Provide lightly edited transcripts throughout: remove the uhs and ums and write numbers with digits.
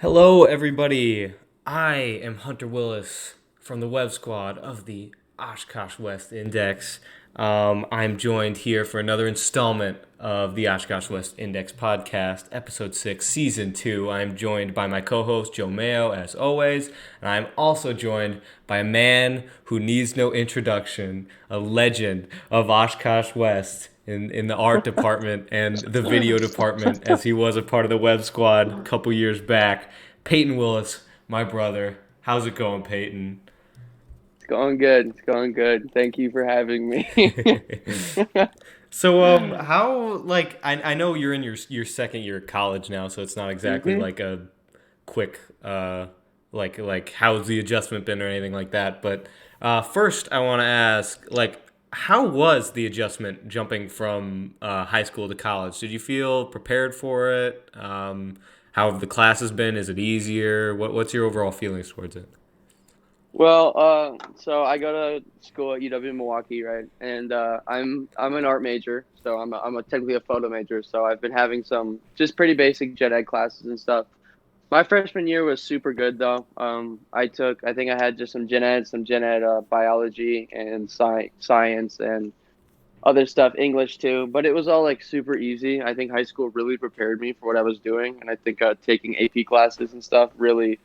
Hello, everybody. I am Hunter Willis from the Web Squad of the Oshkosh West Index. I'm joined here for another installment of the Oshkosh West Index podcast, episode 6, season 2. I'm joined by my co host, Joe Mayo, as always, and I'm also joined by a man who needs no introduction, a legend of Oshkosh West in the art department and the video department, as he was a part of the Web Squad a couple years back. Peyton Willis, my brother. How's it going, Peyton? It's going good. It's going good. Thank you for having me. So, how I know you're in your second year of college now, so it's not exactly hmm like a quick how's the adjustment been or anything like that. But first, I want to ask how was the adjustment jumping from high school to college? Did you feel prepared for it? How have the classes been? Is it easier? What's your overall feelings towards it? so I go to school at UW Milwaukee, right? And I'm an art major, so I'm technically a photo major. So I've been having some just pretty basic gen ed classes and stuff. My freshman year was super good though. I think I had just some gen ed biology and science and other stuff, English too. But it was all like super easy. I think high school really prepared me for what I was doing, and I think taking AP classes and stuff really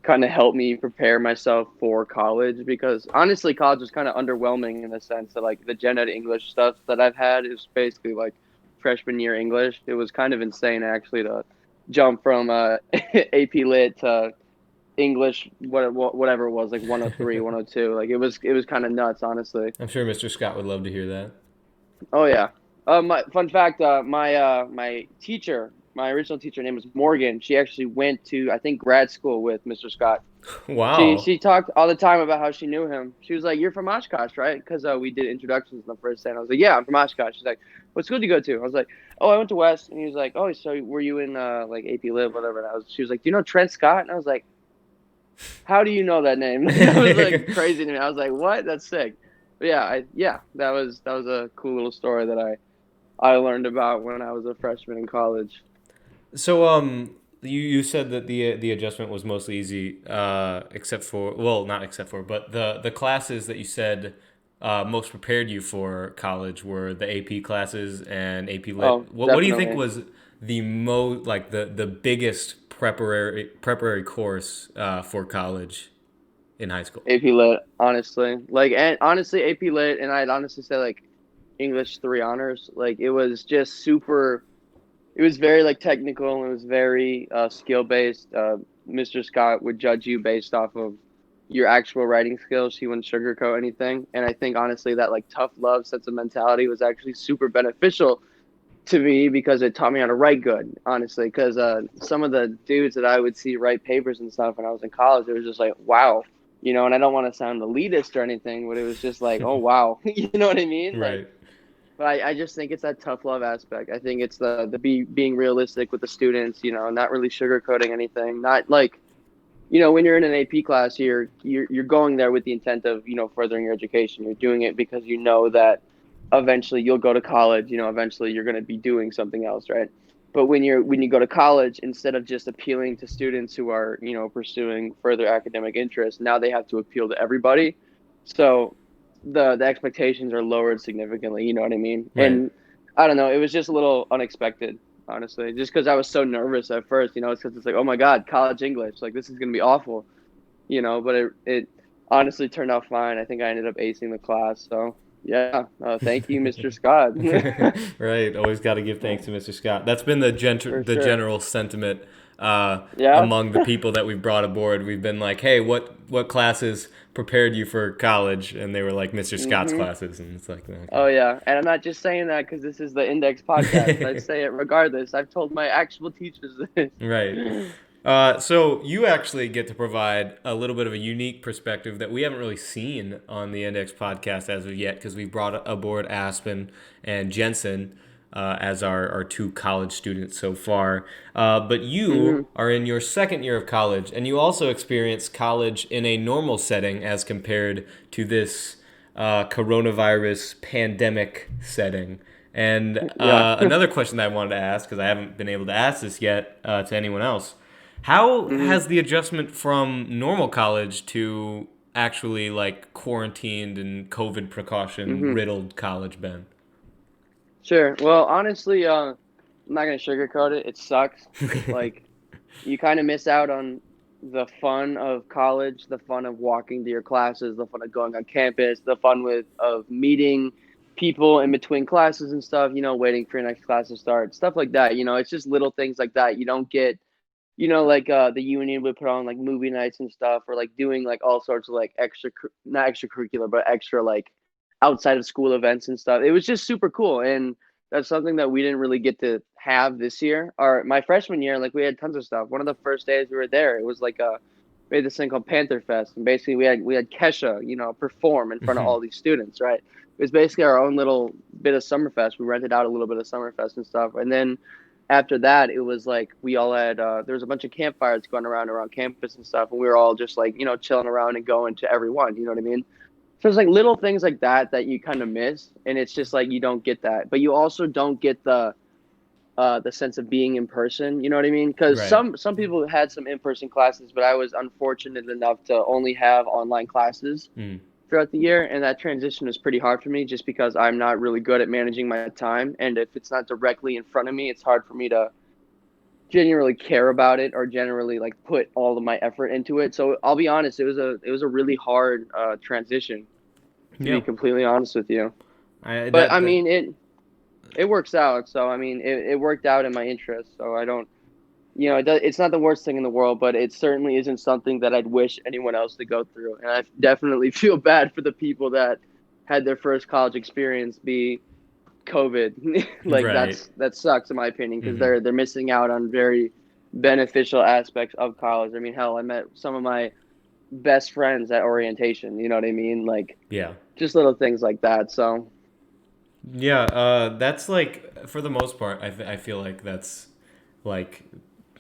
kind of helped me prepare myself for college because honestly, college was kind of underwhelming in the sense that like the gen ed English stuff that I've had is basically like freshman year English. It was kind of insane actually to jump from AP Lit to English, whatever it was, like 103, 102. Like it was kind of nuts, honestly. I'm sure Mr. Scott would love to hear that. Oh yeah. My fun fact, my teacher, my original teacher name was Morgan. She actually went to I think grad school with Mr. Scott. She Wow. she talked all the time about how she knew him. She was like, "You're from Oshkosh, right?" Because we did introductions in the first day. And I was like, "Yeah, I'm from Oshkosh." She's like, "What school did you go to?" I was like, "Oh, I went to West." And he was like, "Oh, so were you in like AP Live, whatever?" And she was like, "Do you know Trent Scott?" And I was like, "How do you know that name?" That was like crazy to me. I was like, "What? That's sick." But yeah, that was a cool little story that I learned about when I was a freshman in college. So you said that the adjustment was mostly easy, except for, well, not except for, but the classes that you said most prepared you for college were the AP classes and AP Oh, Lit. What do you think definitely. was the most like the biggest preparatory course for college in high school? AP Lit, honestly. Like, and honestly, AP Lit, and I'd honestly say like English three honors. Like, it was just super. It was very like technical. It was very skill based. Mr. Scott would judge you based off of your actual writing skills. He wouldn't sugarcoat anything. And I think honestly that like tough love sense of mentality was actually super beneficial to me because it taught me how to write good. Honestly, because some of the dudes that I would see write papers and stuff when I was in college, it was just like wow. And I don't want to sound elitist or anything, but it was just like, oh wow, you know what I mean? Like, Right. but I just think it's that tough love aspect. I think it's the being realistic with the students, not really sugarcoating anything. Not like, when you're in an AP class, you're going there with the intent of, furthering your education. You're doing it because you know that eventually you'll go to college, eventually you're going to be doing something else, right? But when you go to college, instead of just appealing to students who are, pursuing further academic interests, now they have to appeal to everybody. So the expectations are lowered significantly, you know what I mean? Right. And I don't know, it was just a little unexpected, honestly, just because I was so nervous at first, it's because it's like, oh my God, college English, like this is gonna be awful, but it honestly turned out fine. I think I ended up acing the class, so yeah, thank you, Mr. Scott. Right. Always got to give thanks to Mr. Scott. That's been For the sure. general sentiment Yeah. among the people that we've brought aboard. We've been like, "Hey, what classes prepared you for college?" And they were like Mr. Scott's hmm classes, and it's like, okay, Oh yeah, and I'm not just saying that because this is the Index podcast. I say it regardless. I've told my actual teachers this. right. So you actually get to provide a little bit of a unique perspective that we haven't really seen on the Index podcast as of yet because we brought aboard Aspen and Jensen as our two college students so far. But you hmm are in your second year of college, and you also experience college in a normal setting as compared to this coronavirus pandemic setting. And Yeah. another question that I wanted to ask, because I haven't been able to ask this yet to anyone else, How Hmm. has the adjustment from normal college to actually like quarantined and COVID precaution Hmm. riddled college been? Sure. Well, honestly, I'm not gonna sugarcoat it. It sucks. Like, you kind of miss out on the fun of college, the fun of walking to your classes, the fun of going on campus, the fun with of meeting people in between classes and stuff. Waiting for your next class to start, stuff like that. It's just little things like that you don't get. Like the union would put on like movie nights and stuff, or like doing like all sorts of like not extracurricular, but extra like outside of school events and stuff. It was just super cool, and that's something that we didn't really get to have this year. Or my freshman year, like we had tons of stuff. One of the first days we were there, it was like we had this thing called Panther Fest, and basically we had Kesha, perform in front of all these students, right? It was basically our own little bit of Summerfest. We rented out a little bit of Summerfest and stuff, and then after that, it was like we all had there was a bunch of campfires going around campus and stuff, and we were all just like chilling around and going to every one. You know what I mean? So it's like little things like that that you kind of miss, and it's just like you don't get that, but you also don't get the sense of being in person. You know what I mean? Because Right. some people had some in person classes, but I was unfortunate enough to only have online classes Mm. throughout the year, and that transition was pretty hard for me just because I'm not really good at managing my time, and if it's not directly in front of me, it's hard for me to genuinely care about it or generally like put all of my effort into it. So I'll be honest, it was a really hard transition, to Yeah. be completely honest with you. I But I that mean it works out. So I mean it worked out in my interest. So I don't it's not the worst thing in the world, but it certainly isn't something that I'd wish anyone else to go through. And I definitely feel bad for the people that had their first college experience be COVID. Like right. that sucks in my opinion because Hmm. they're missing out on very beneficial aspects of college. I mean, hell, I met some of my best friends at orientation. You know what I mean? Like Yeah. just little things like that. So Yeah, that's like for the most part, I feel like that's like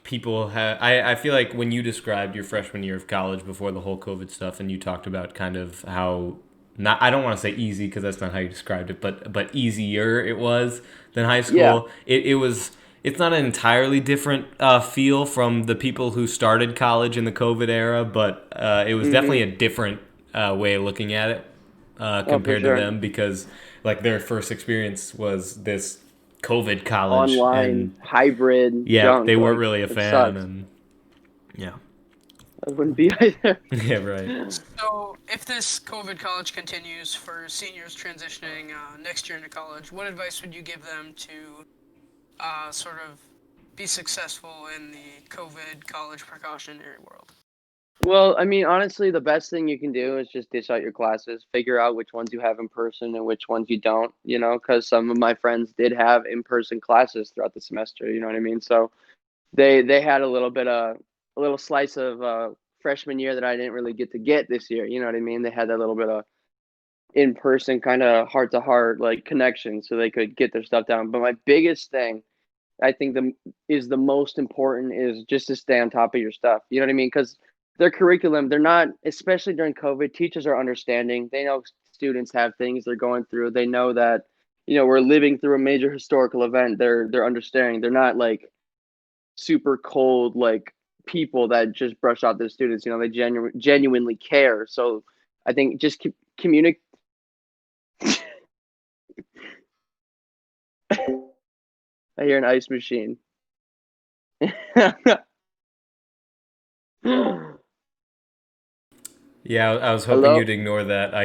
people have. I feel like when you described your freshman year of college before the whole COVID stuff, and you talked about kind of how not I don't want to say easy because that's not how you described it, but easier it was than high yeah. school. It was it's not an entirely different feel from the people who started college in the COVID era, but it was definitely Hmm. a different way of looking at it Oh, for compared to sure. them because like their first experience was this COVID college, Online and hybrid yeah, they junk, weren't like really a it fan, sucks. and yeah, I wouldn't be either. yeah, right. So, if this COVID college continues for seniors transitioning next year into college, what advice would you give them to sort of be successful in the COVID college precautionary world? Well, I mean, honestly, the best thing you can do is just ditch out your classes, figure out which ones you have in person and which ones you don't, because some of my friends did have in-person classes throughout the semester, you know what I mean? So they had a little slice of freshman year that I didn't really get to get this year, you know what I mean? They had that little bit of in-person kind of heart-to-heart like connection so they could get their stuff down. But my biggest thing I think the most important is just to stay on top of your stuff. You know what I mean? Because their curriculum, they're not, especially during COVID. Teachers are understanding. They know students have things they're going through. They know that we're living through a major historical event. They're understanding. They're not like super cold like people that just brush off their students. They genuinely care. So I think just communicate. I hear an ice machine. Yeah, I was hoping Hello. you'd ignore that. I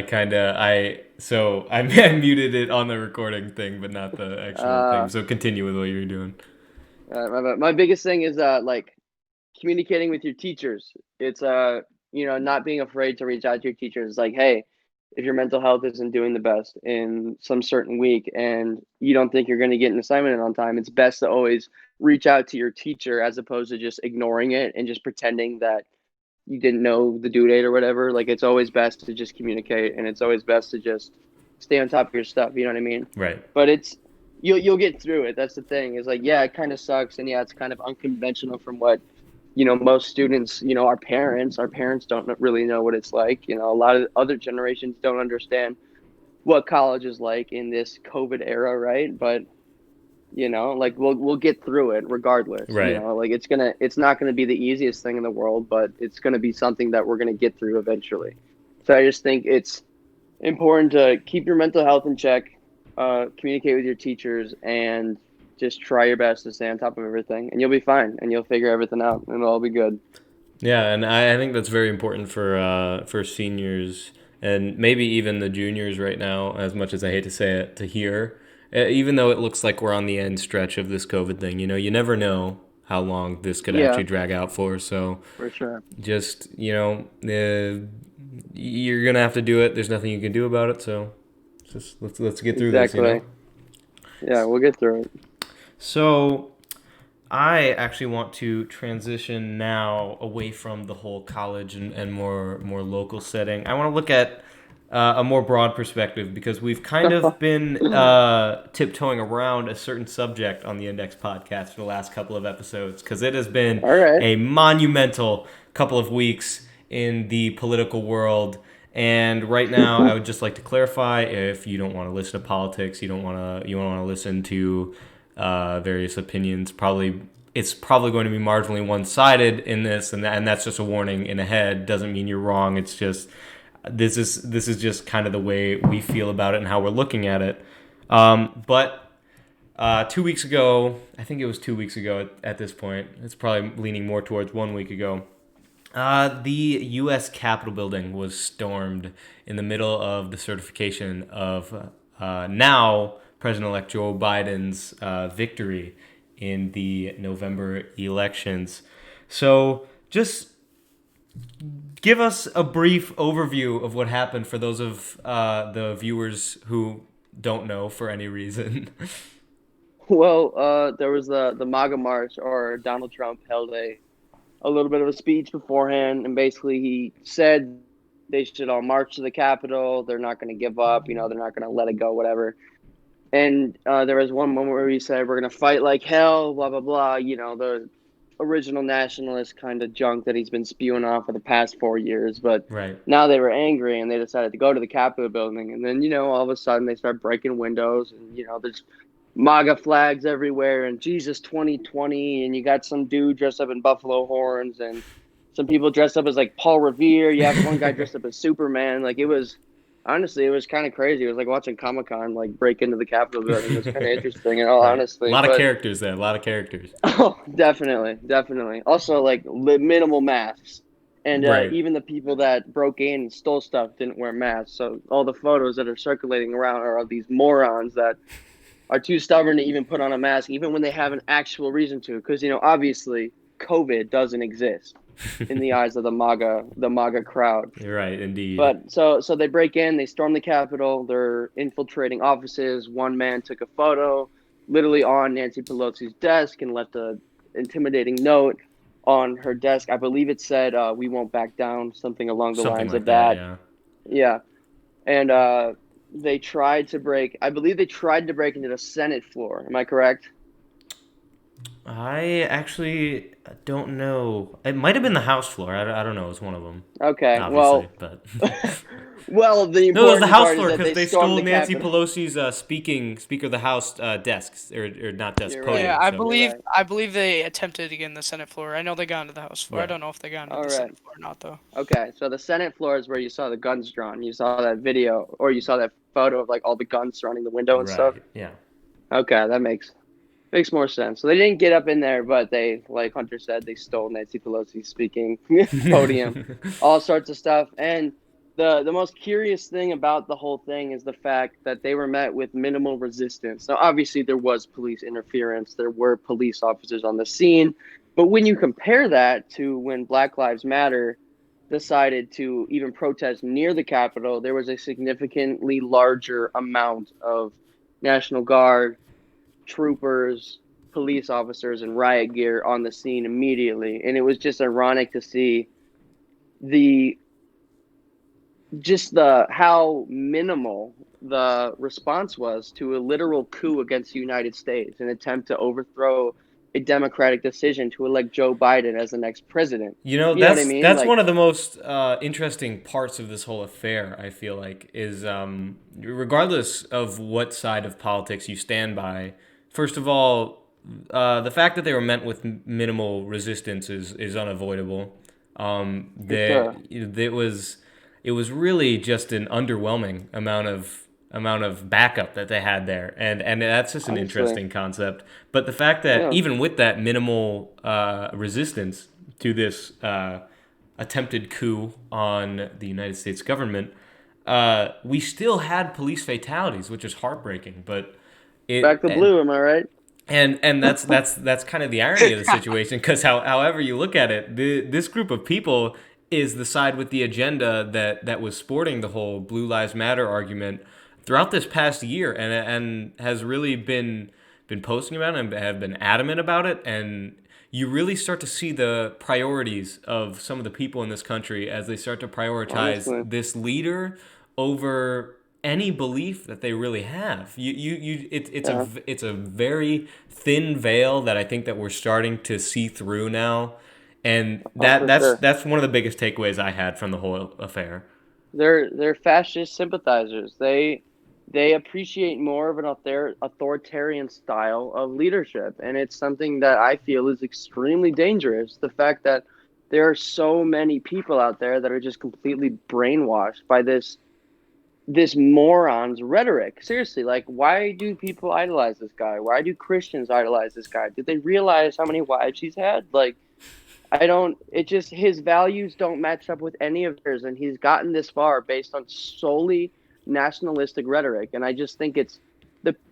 I muted it on the recording thing, but not the actual thing. Uh, So continue with what you were doing. my biggest thing is like communicating with your teachers. It's not being afraid to reach out to your teachers. Like, hey, if your mental health isn't doing the best in some certain week and you don't think you're going to get an assignment in on time, it's best to always reach out to your teacher as opposed to just ignoring it and just pretending that you didn't know the due date or whatever. Like, it's always best to just communicate, and it's always best to just stay on top of your stuff. You know what I mean? Right. But you'll get through it. That's the thing. Is like, yeah, it kind of sucks, and yeah, it's kind of unconventional from what most students, our parents don't really know what it's like. A lot of other generations don't understand what college is like in this COVID era, right? But You know, like we'll get through it regardless. You Right. know, like it's not gonna be the easiest thing in the world, but it's gonna be something that we're gonna get through eventually. So I just think it's important to keep your mental health in check, communicate with your teachers, and just try your best to stay on top of everything, and you'll be fine, and you'll figure everything out, and it'll all be good. Yeah, and I think that's very important for seniors and maybe even the juniors right now, as much as I hate to say it, to hear. Even though it looks like we're on the end stretch of this COVID thing, you never know how long this could Yeah, actually drag out for. So for sure. just, you're gonna have to do it. There's nothing you can do about it. So just let's get through this. Exactly. Yeah, we'll get through it. So I actually want to transition now away from the whole college and more local setting. I want to look at a more broad perspective because we've kind of been tiptoeing around a certain subject on the Index podcast for the last couple of episodes because it has been All right. a monumental couple of weeks in the political world. And right now, I would just like to clarify: if you don't want to listen to politics, you don't want to listen to various opinions. It's probably going to be marginally one-sided in this, and that's just a warning in ahead. Doesn't mean you're wrong. It's just this is just kind of the way we feel about it and how we're looking at it. But 2 weeks ago, I think it was 2 weeks ago at this point. It's probably leaning more towards 1 week ago. The U.S. Capitol building was stormed in the middle of the certification of now President-elect Joe Biden's victory in the November elections. So just give us a brief overview of what happened for those of the viewers who don't know for any reason. Well, there was the MAGA march, or Donald Trump held a little bit of a speech beforehand, and basically he said they should all march to the Capitol. They're not going to give up. You know, they're not going to let it go, whatever. And there was one moment where he said, "We're going to fight like hell," blah blah blah. You know, the original nationalist kind of junk that he's been spewing off for the past 4 years. But Right. now they were angry and they decided to go to the Capitol building. And then, you know, all of a sudden they start breaking windows, and, you know, there's MAGA flags everywhere and Jesus 2020. And you got some dude dressed up in buffalo horns and some people dressed up as like Paul Revere. You have one guy dressed up as Superman. Like, it was honestly, it was kind of crazy. It was like watching Comic-Con like break into the Capitol building. It was kind of interesting in all Right. A honesty. lot of But characters there. A lot of characters. oh, definitely, definitely. Also, like minimal masks, and Right. even the people that broke in and stole stuff didn't wear masks. So all the photos that are circulating around are of these morons that are too stubborn to even put on a mask, even when they have an actual reason to. Because, you know, obviously, COVID doesn't exist in the eyes of the MAGA crowd. You're right, indeed. But so they break in, they storm the Capitol, they're infiltrating offices. One man took a photo literally on Nancy Pelosi's desk and left a intimidating note on her desk. I believe it said, "We won't back down," something along the Something lines like of that, that. yeah. Yeah. And they tried to break, I believe they tried to break into the Senate floor. Am I correct? I actually don't know. It might have been the House floor. I don't know. It's one of them, Okay. obviously. But Well, the no, it was the important House part is floor that because they they stormed stole the Nancy Capitol. Pelosi's Speaker of the House desks or not desk You're podium. right. Yeah, I So believe right. I believe they attempted to get in the Senate floor. I know they got into the House floor. I right, don't know if they got into All the right. Senate floor or not though. Okay, so the Senate floor is where you saw the guns drawn. You saw that video, or you saw that photo of like all the guns surrounding the window and stuff. right, yeah, Okay, that makes more sense. So they didn't get up in there, but they, like Hunter said, they stole Nancy Pelosi's speaking podium, all sorts of stuff. And the most curious thing about the whole thing is the fact that they were met with minimal resistance. Now, obviously, there was police interference. There were police officers on the scene. But when you compare that to when Black Lives Matter decided to even protest near the Capitol, there was a significantly larger amount of National Guard, troopers, police officers, and riot gear on the scene immediately. And it was just ironic to see the the how minimal the response was to a literal coup against the United States, an attempt to overthrow a democratic decision to elect Joe Biden as the next president. You know what I mean? That's Like, one of the most interesting parts of this whole affair. I feel like is regardless of what side of politics you stand by, first of all, the fact that they were met with minimal resistance is unavoidable. For sure. It was really just an underwhelming amount of backup that they had there, and that's just an Honestly, interesting concept. But the fact that yeah. even with that minimal resistance to this attempted coup on the United States government, we still had police fatalities, which is heartbreaking. But it Back to blue, am I right? and that's kind of the irony of the situation because however you look at it, this group of people is the side with the agenda that was sporting the whole Blue Lives Matter argument throughout this past year and has really been posting about it and have been adamant about it, and you really start to see the priorities of some of the people in this country as they start to prioritize Honestly, this leader over any belief that they really have. yeah. It's a very thin veil that I think that we're starting to see through now, and Oh, for sure. that's one of the biggest takeaways I had from the whole affair. They're fascist sympathizers. They appreciate more of an authoritarian style of leadership, and it's something that I feel is extremely dangerous. The fact that there are so many people out there that are just completely brainwashed by this moron's rhetoric. Seriously, like why do people idolize this guy? Why do Christians idolize this guy? Did they realize how many wives he's had? Like I don't. It just his values don't match up with any of theirs, and he's gotten this far based on solely nationalistic rhetoric. And I just think it's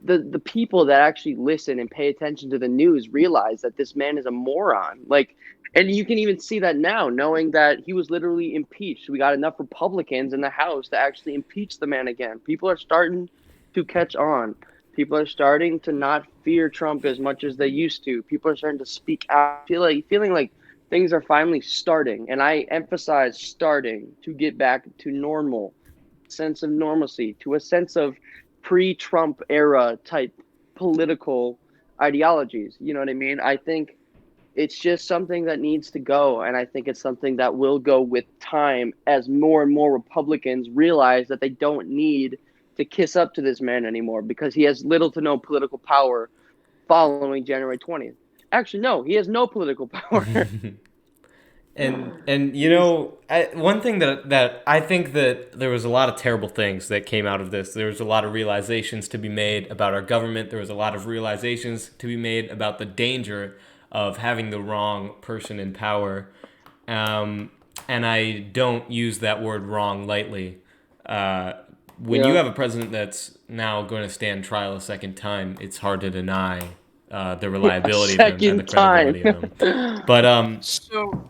the people that actually listen and pay attention to the news realize that this man is a moron. Like, and you can even see that now, knowing that he was literally impeached. We got enough Republicans in the House to actually impeach the man again. People are starting to catch on. People are starting to not fear Trump as much as they used to. People are starting to speak out, feeling like things are finally starting, and I emphasize starting to get back to normal, sense of normalcy, to a sense of pre-Trump era type political ideologies. You know what I mean? I think it's just something that needs to go, and I think it's something that will go with time as more and more Republicans realize that they don't need to kiss up to this man anymore because he has little to no political power following January 20th. Actually, no, he has no political power. And you He's know, one thing that I think that there was a lot of terrible things that came out of this. There was a lot of realizations to be made about our government. There was a lot of realizations to be made about the danger of having the wrong person in power. Um, and I don't use that word wrong lightly. Uh, when you yeah. have a president that's now going to stand trial a second time, it's hard to deny the A reliability of him and the second time. credibility of him. But So,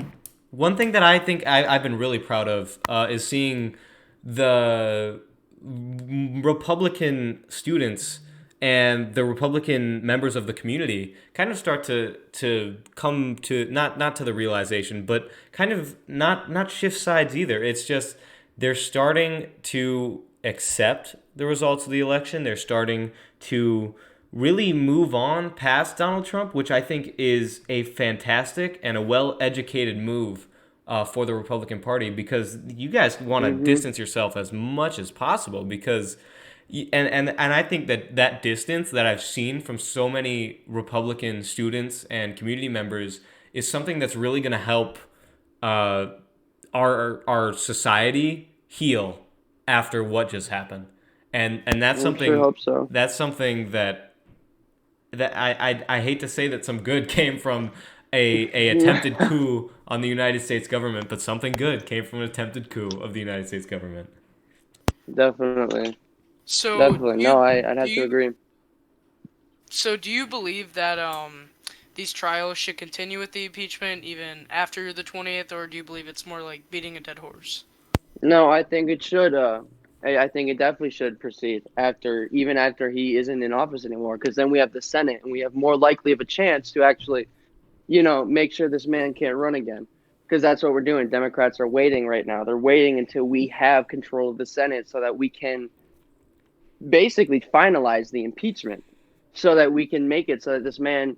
one thing that I think I've been really proud of is seeing the Republican students and the Republican members of the community kind of start to come to not to the realization, but kind of not shift sides either. It's just they're starting to accept the results of the election. They're starting to really move on past Donald Trump, which I think is a fantastic and a well educated move for the Republican Party because you guys want to hmm distance yourself as much as possible because. And I think that that distance that I've seen from so many Republican students and community members is something that's really going to help uh, our society heal after what just happened, and I sure hope so. that's something that I hate to say that some good came from a attempted Yeah, coup on the United States government, but something good came from an attempted coup of the United States government. definitely, so definitely. you No, I'd do have to you agree. so do you believe that these trials should continue with the impeachment even after the 20th, or do you believe it's more like beating a dead horse? No, I think it should. I think it definitely should proceed after, even after he isn't in office anymore, because then we have the Senate and we have more likely of a chance to actually, make sure this man can't run again. Because that's what we're doing. Democrats are waiting right now. They're waiting until we have control of the Senate so that we can basically finalize the impeachment, so that we can make it so that this man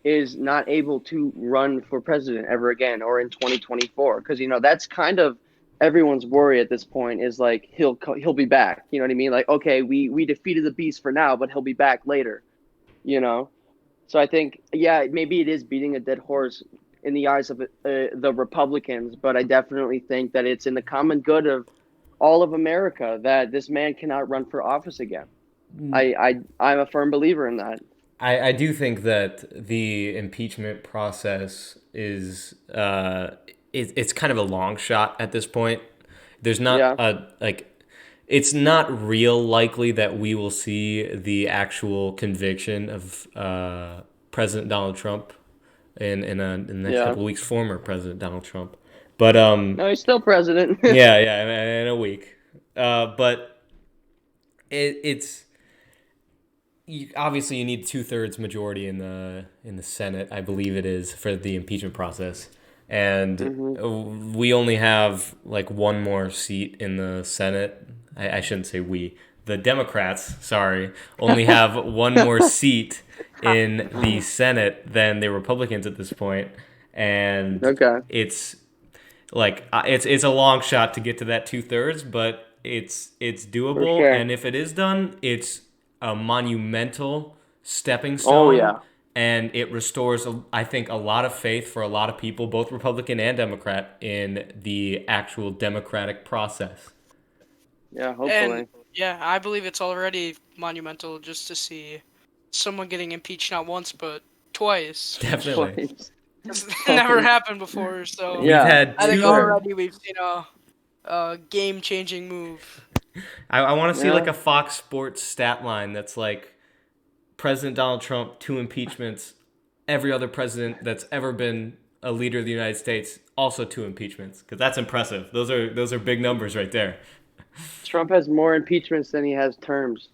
is not able to run for president ever again or in 2024, because that's kind of everyone's worry at this point is like he'll be back. You know what I mean? Like, okay, we defeated the beast for now, but he'll be back later. you know. So I think, yeah, maybe it is beating a dead horse in the eyes of the Republicans, but I definitely think that it's in the common good of all of America that this man cannot run for office again. I'm a firm believer in that. I do think that the impeachment process is it's kind of a long shot at this point. There's not Yeah. a like it's not real likely that we will see the actual conviction of President Donald Trump in the next Yeah. couple of weeks, former President Donald Trump. But No, he's still president. yeah, in a week. But it's obviously you need 2/3 majority in the Senate, I believe it is, for the impeachment process, and we only have like one more seat in the Senate. I shouldn't say we. The Democrats, sorry, only have one more seat in the Senate than the Republicans at this point, and Okay. it's it's a long shot to get to that 2/3, but it's For doable, sure. and if it is done, it's a monumental stepping Oh, stone, yeah. and it restores, I think, a lot of faith for a lot of people, both Republican and Democrat, in the actual democratic process. Yeah, And hopefully. yeah, I believe it's already monumental just to see someone getting impeached not once but twice, which Definitely. Twice. has never happened before. So We've Yeah, had I for think two. sure. already we've seen a game-changing move. I want to see like Yeah. a Fox Sports stat line that's like President Donald Trump, 2 impeachments. Every other president that's ever been a leader of the United States, also 2 impeachments. Because that's impressive. Those are big numbers right there. Trump has more impeachments than he has terms.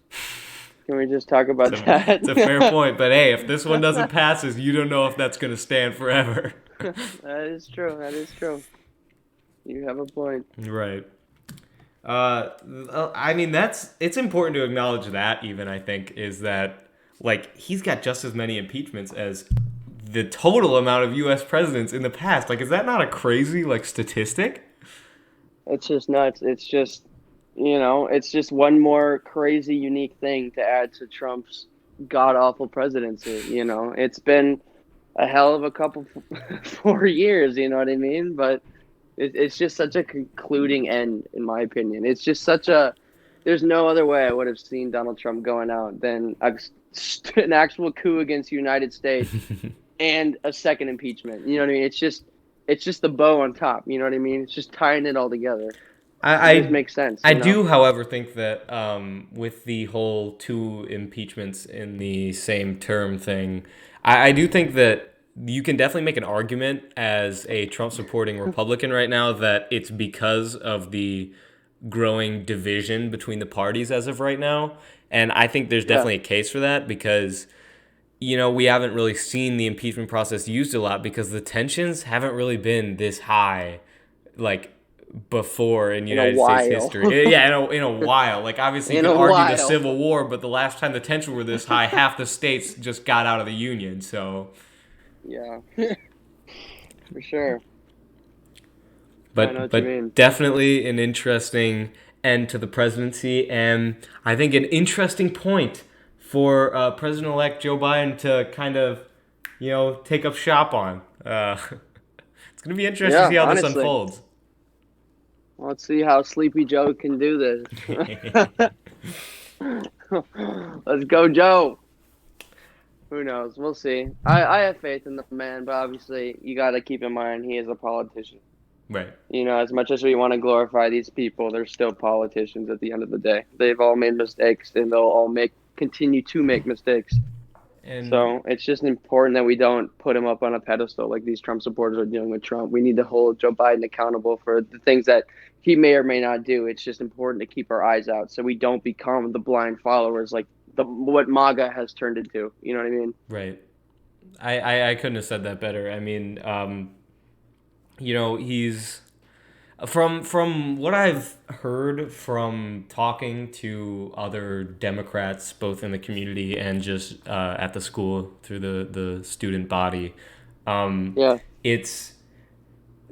Can we just talk about that? It's a fair point. But hey, if this one doesn't pass, you don't know if that's going to stand forever. That is true. That is true. You have a point. Right. I mean, it's important to acknowledge that, even, I think, is that, like, he's got just as many impeachments as the total amount of U.S. presidents in the past. Like, is that not a crazy, like, statistic? It's just nuts. It's just, it's just one more crazy, unique thing to add to Trump's god awful presidency. It's been a hell of a couple 4 years. You know what I mean? But it's just such a concluding end, in my opinion. It's just such a. There's no other way I would have seen Donald Trump going out than an actual coup against the United States and a second impeachment. You know what I mean? It's just the bow on top. You know what I mean? It's just tying it all together. It just I makes sense. I do, however, think that with the whole 2 impeachments in the same term thing, I do think that you can definitely make an argument as a Trump supporting Republican right now that it's because of the growing division between the parties as of right now. And I think there's Yeah. definitely a case for that because, we haven't really seen the impeachment process used a lot because the tensions haven't really been this high, like, before in In a United States while. history. Yeah, in a while. Like, obviously, you In could a argue the while. Civil War, but the last time the tensions were this high, half the states just got out of the Union. So, Yeah. For sure. I know what but you mean. definitely an interesting end to the presidency, and I think an interesting point for President-elect Joe Biden to kind of, take up shop on. It's going to be interesting to Yeah, see how this honestly. unfolds. Let's see how Sleepy Joe can do this. Let's go, Joe. Who knows? We'll see. I have faith in the man, but obviously you got to keep in mind he is a politician. Right. As much as we want to glorify these people, they're still politicians at the end of the day. They've all made mistakes, and they'll all continue to make mistakes. And So it's just important that we don't put him up on a pedestal like these Trump supporters are doing with Trump. We need to hold Joe Biden accountable for the things that he may or may not do. It's just important to keep our eyes out so we don't become the blind followers like what MAGA has turned into. You know what I mean? right. I couldn't have said that better. I mean, he's from what I've heard from talking to other Democrats, both in the community and just at the school through the student body. Yeah. It's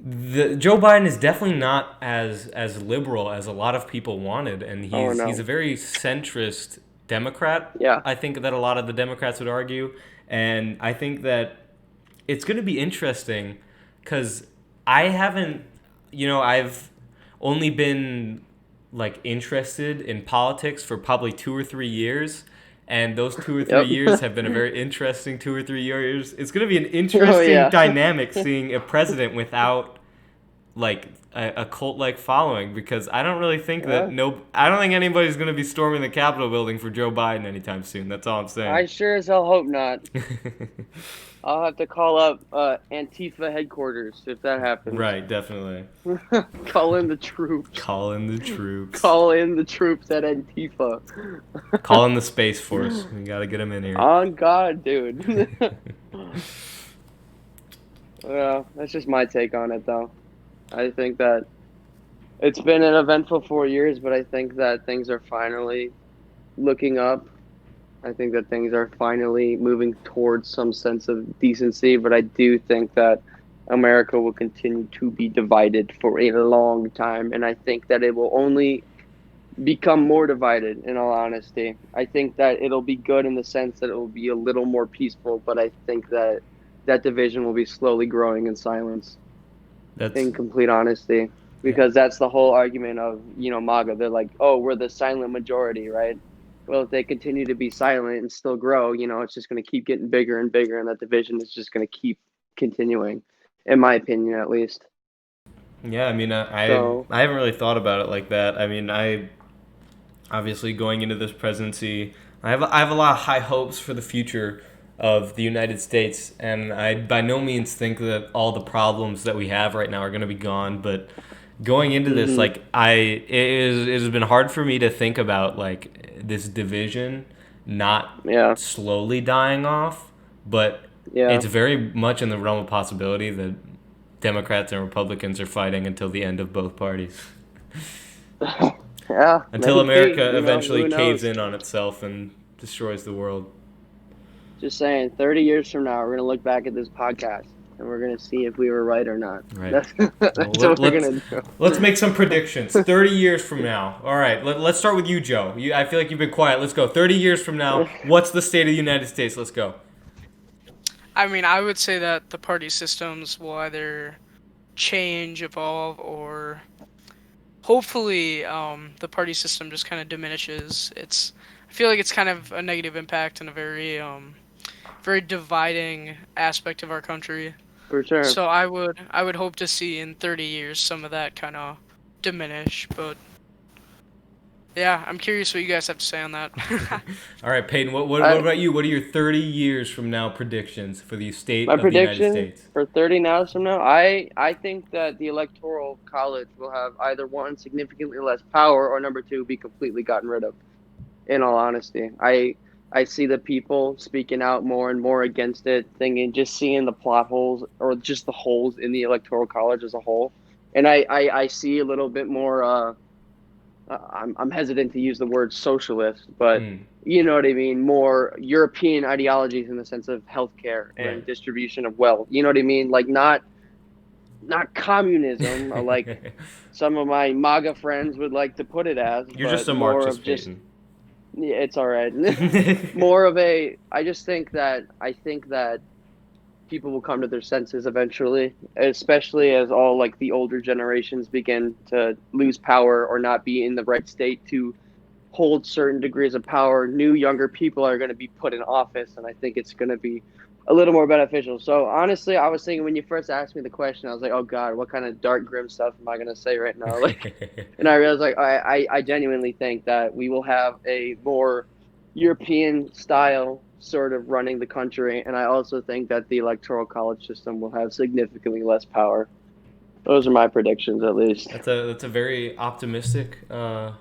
Joe Biden is definitely not as liberal as a lot of people wanted, and Oh, no. he's a very centrist Democrat. Yeah. I think that a lot of the Democrats would argue. And I think that it's going to be interesting because I haven't, I've only been like interested in politics for probably 2 or 3 years. And those 2 or 3 years have been a very interesting 2 or 3 years. It's going to be an interesting yeah. dynamic seeing a president without like a cult like following, because I don't really think Yeah. I don't think anybody's going to be storming the Capitol building for Joe Biden anytime soon. That's all I'm saying. I sure as hell hope not. I'll have to call up Antifa headquarters if that happens. Right, definitely. Call in the troops. Call in the troops. Call in the troops at Antifa. Call in the Space Force. We got to get them in here. On God, dude. Well, that's just my take on it, though. I think that it's been an eventful 4 years, but I think that things are finally looking up. I think that things are finally moving towards some sense of decency, but I do think that America will continue to be divided for a long time, and I think that it will only become more divided, in all honesty. I think that it'll be good in the sense that it will be a little more peaceful, but I think that that division will be slowly growing in silence. That's In complete honesty, because that's the whole argument of MAGA. They're like, oh, we're the silent majority, right? Well, if they continue to be silent and still grow, it's just going to keep getting bigger and bigger, and that division is just going to keep continuing, in my opinion, at least. Yeah, I mean, I haven't really thought about it like that. I mean, I obviously going into this presidency, I have a lot of high hopes for the future of the United States, and I by no means think that all the problems that we have right now are going to be gone. But going into this, like it has been hard for me to think about like this division not slowly dying off, but it's very much in the realm of possibility that Democrats and Republicans are fighting until the end of both parties. Until America eventually caves in on itself and destroys the world. Just saying, 30 years from now, we're going to look back at this podcast and we're going to see if we were right or not. Right. That's what we're going to do. Let's make some predictions. 30 years from now. All right, let's start with you, Joe. I feel like you've been quiet. Let's go. 30 years from now, what's the state of the United States? Let's go. I mean, I would say that the party systems will either change, evolve, or hopefully the party system just kind of diminishes. I feel like it's kind of a negative impact and a very dividing aspect of our country. For sure. So I would hope to see in 30 years some of that kind of diminish, but yeah, I'm curious what you guys have to say on that. All right, Peyton, what about you? What are your 30 years from now predictions for the state of the United States? My prediction for 30 years from now, I think that the Electoral College will have either one, significantly less power, or number two, be completely gotten rid of, in all honesty. I see the people speaking out more and more against it, just seeing the plot holes or just the holes in the Electoral College as a whole. And I see a little bit more, I'm hesitant to use the word socialist, but you know what I mean, more European ideologies in the sense of healthcare and distribution of wealth. You know what I mean? Like not communism, or like some of my MAGA friends would like to put it as. You're just a Marxist, Peyton. Yeah, it's all right. More of a, I think that people will come to their senses eventually, especially as all like the older generations begin to lose power or not be in the right state to hold certain degrees of power. New younger people are going to be put in office, and I think it's going to be a little more beneficial. So honestly, I was thinking when you first asked me the question, I was like, oh God, what kind of dark, grim stuff am I going to say right now? Like, and I realized like I genuinely think that we will have a more European style sort of running the country, and I also think that the Electoral College system will have significantly less power. Those are my predictions, at least. That's a very optimistic premonition.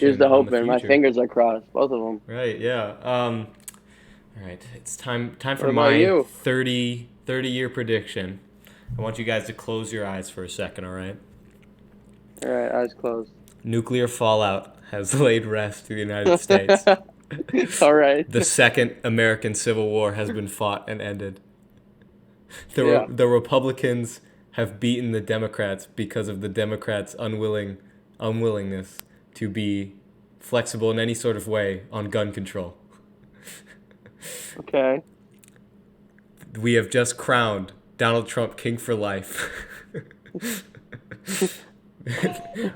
Here's the hope, man. My fingers are crossed, both of them. Right. Yeah. All right, it's time for What my about you? 30-year prediction. I want you guys to close your eyes for a second, all right? All right, eyes closed. Nuclear fallout has laid rest to the United States. All right. The second American Civil War has been fought and ended. The Republicans have beaten the Democrats because of the Democrats' unwillingness to be flexible in any sort of way on gun control. Okay. We have just crowned Donald Trump king for life.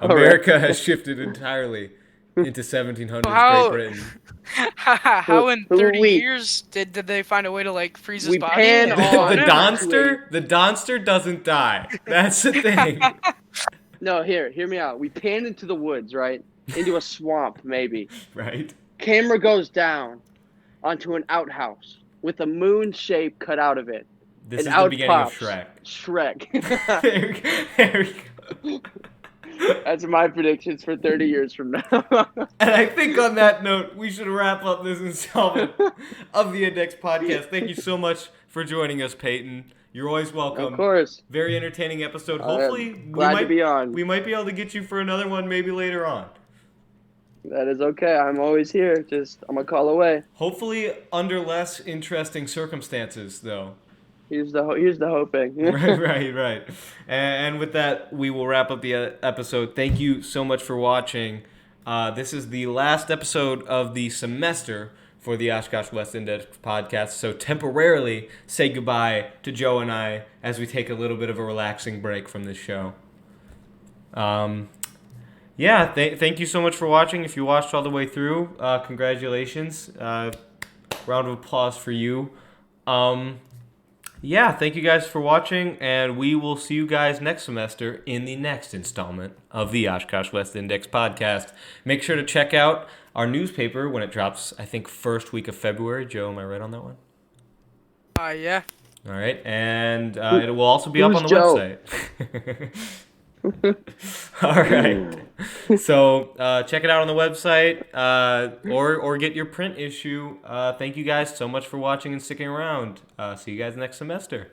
America has shifted entirely into 1700s How- Great Britain. How in 30 Wait. years did they find a way to like freeze his We body? pan on- The Donster doesn't die. That's the thing. No, hear me out. We pan into the woods, right? Into a swamp, maybe. Right? Camera goes down onto an outhouse with a moon shape cut out of it. This And is the out beginning pops of Shrek. Shrek. There we go. That's my predictions for 30 years from now. And I think on that note, we should wrap up this installment of the Index Podcast. Thank you so much for joining us, Peyton. You're always welcome. Of course. Very entertaining episode. I am Hopefully, glad to be on. we might be able to get you for another one maybe later on. That is okay. I'm always here. I'm a call away. Hopefully, under less interesting circumstances, though. Here's the hoping. Right. And with that, we will wrap up the episode. Thank you so much for watching. This is the last episode of the semester for the Oshkosh West Index podcast. So temporarily say goodbye to Joe and I as we take a little bit of a relaxing break from this show. Yeah, thank you so much for watching. If you watched all the way through, congratulations. Round of applause for you. Yeah, thank you guys for watching, and we will see you guys next semester in the next installment of the Oshkosh West Index podcast. Make sure to check out our newspaper when it drops, I think, first week of February. Joe, am I right on that one? Yeah. All right, and it will also be up on the Joe? website. All right. So check it out on the website or get your print issue. Thank you guys so much for watching and sticking around. See you guys next semester.